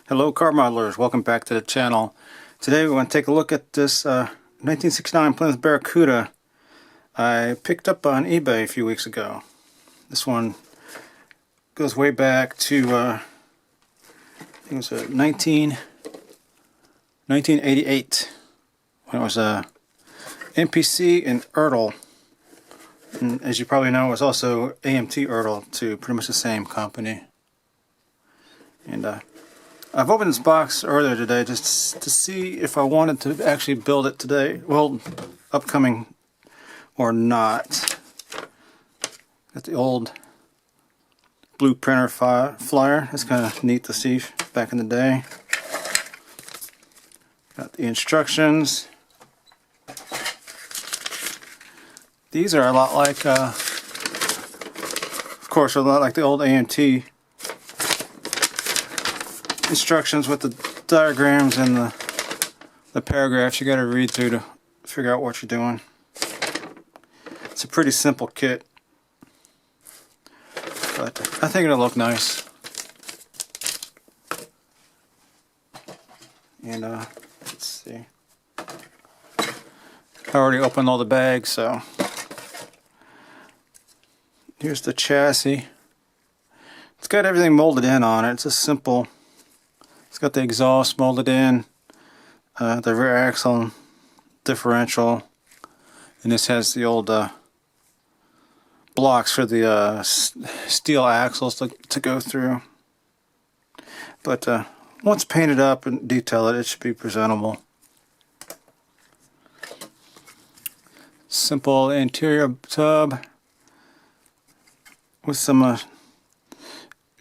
Hello car modelers, welcome back to the channel. Today we want to take a look at this 1969 Plymouth Barracuda I picked up on eBay a few weeks ago. This one goes way back to I think it was 1988 when it was MPC and Ertl. And as you probably know, it was also AMT Ertl, too, pretty much the same company. And I've opened this box earlier today just to see if I wanted to actually build it today. Well, upcoming or not. Got the old blue printer flyer. That's kind of neat to see back in the day. Got the instructions. These are a lot like, of course, a lot like the old AMT instructions with the diagrams and the paragraphs you got to read through to figure out what you're doing. It's a pretty simple kit, but I think it'll look nice. And let's see. I already opened all the bags, so here's the chassis. It's got everything molded in on it. It's a simple. It's got the exhaust molded in, the rear axle, differential, and this has the old blocks for the steel axles to go through. But once painted up and detailed, it should be presentable. Simple interior tub with some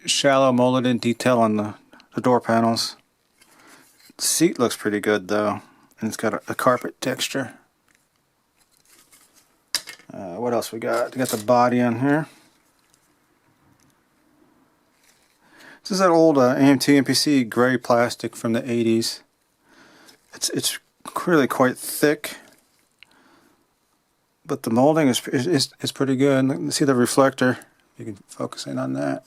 shallow molded in detail on the door panels. The seat looks pretty good though, and it's got a carpet texture. What else we got? We got the body on here. This is that old AMT MPC gray plastic from the 80s. It's really quite thick, but the molding is pretty good. Let's see the reflector. You can focus in on that.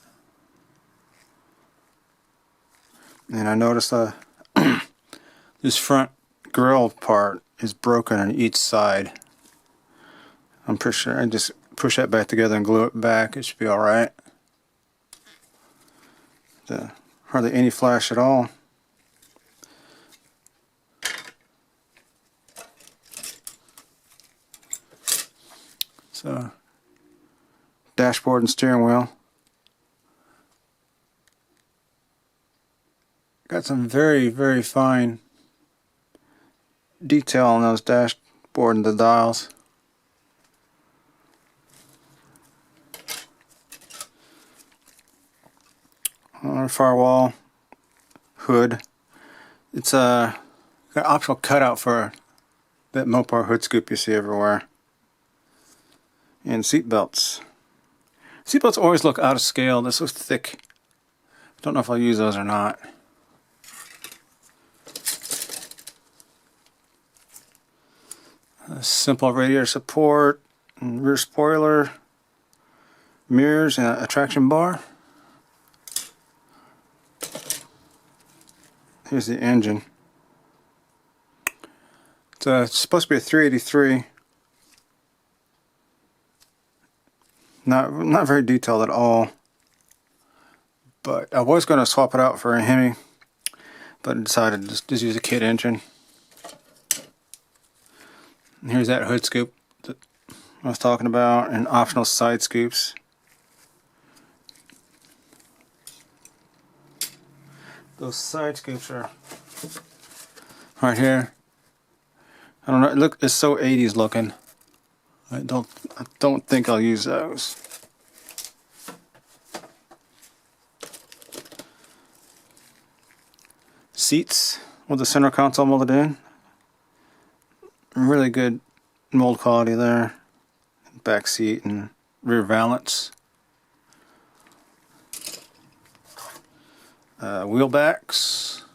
And I noticed this front grill part is broken on each side. I'm pretty sure I just push that back together and glue it back. It should be alright. Hardly any flash at all. So, dashboard and steering wheel. Got some very, very fine detail on those dashboard and the dials. On the firewall, hood. It's got an optional cutout for that Mopar hood scoop you see everywhere. And seat belts. Seat belts always look out of scale. They're so thick. I don't know if I'll use those or not. Simple radiator support, and rear spoiler, mirrors, and a traction bar. Here's the engine. It's supposed to be a 383. Not very detailed at all. But I was going to swap it out for a Hemi, but I decided to just use a kit engine. And here's that hood scoop that I was talking about, and optional side scoops. Those side scoops are right here. I don't know. It's so 80s looking. I don't think I'll use those. Seats with the center console molded in. Really good mold quality there. Back seat and rear valance. Wheel backs.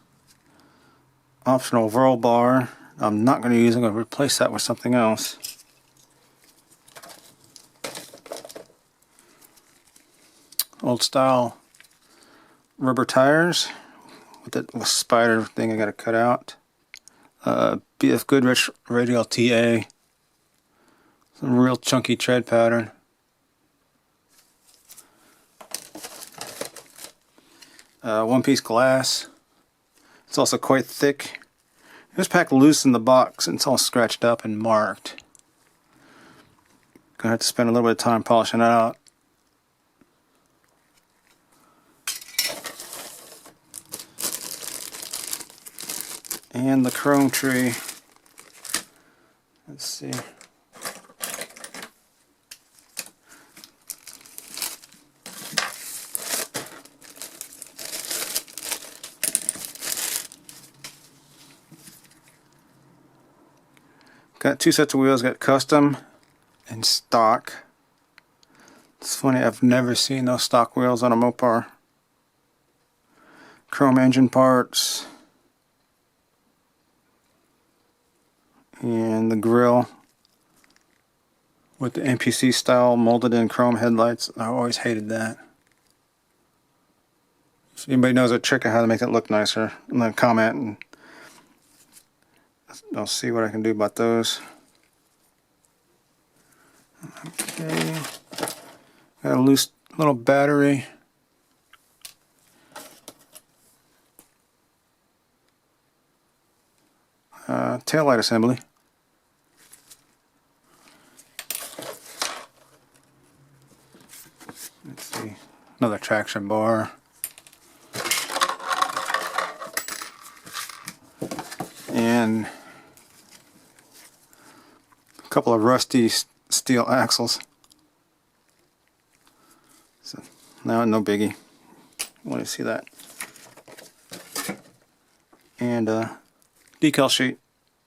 Optional roll bar. I'm not going to use it. I'm going to replace that with something else. Old style rubber tires with that spider thing I got to cut out. BF Goodrich Radial TA. Some real chunky tread pattern. One-piece glass. It's also quite thick. It was packed loose in the box and it's all scratched up and marked. Gonna have to spend a little bit of time polishing it out. And the chrome tree. Let's see. Got two sets of wheels, got custom and stock. It's funny, I've never seen those stock wheels on a Mopar. Chrome engine parts. And the grille with the MPC style molded in chrome headlights. I always hated that. If anybody knows a trick on how to make it look nicer, then comment and I'll see what I can do about those. Okay, got a loose little battery. Taillight assembly. Let's see, another traction bar. And a couple of rusty steel axles. So, no biggie. Want to see that. And decal sheet,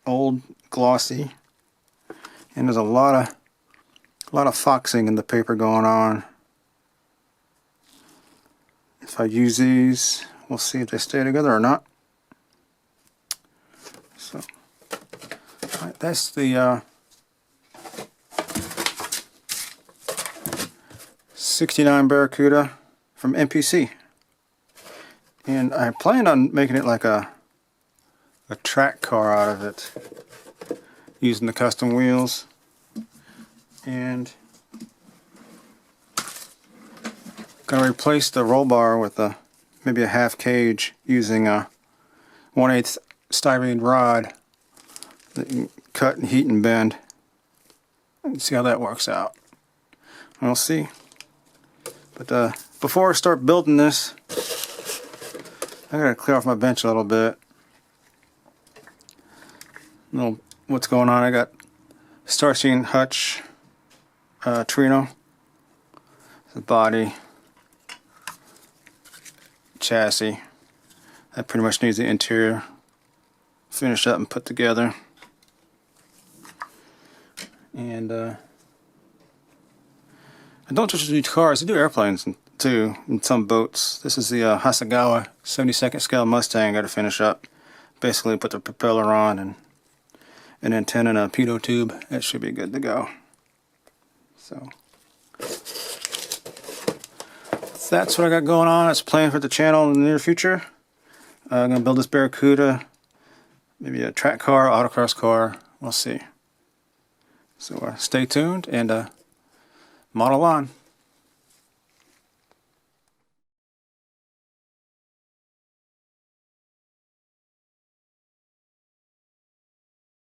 old, glossy, and there's a lot of foxing in the paper going on. If I use these, we'll see if they stay together or not. So, right, that's the 69 Barracuda from MPC, and I planned on making it like a track car out of it, using the custom wheels, and gonna replace the roll bar with maybe a half cage using a 1/8 styrene rod that you can cut and heat and bend, and see how that works out. We'll see. But before I start building this, I gotta clear off my bench a little bit. Know what's going on. I got Starseeing Hutch Trino, the body, chassis. That pretty much needs the interior finished up and put together. And I don't just do cars, I do airplanes too, and some boats. This is the Hasegawa 72nd scale Mustang I got to finish up. Basically put the propeller on and an antenna and a pitot tube. That should be good to go. So that's what I got going on. It's planned for the channel in the near future. I'm going to build this Barracuda, maybe a track car, autocross car, we'll see. So stay tuned and model on.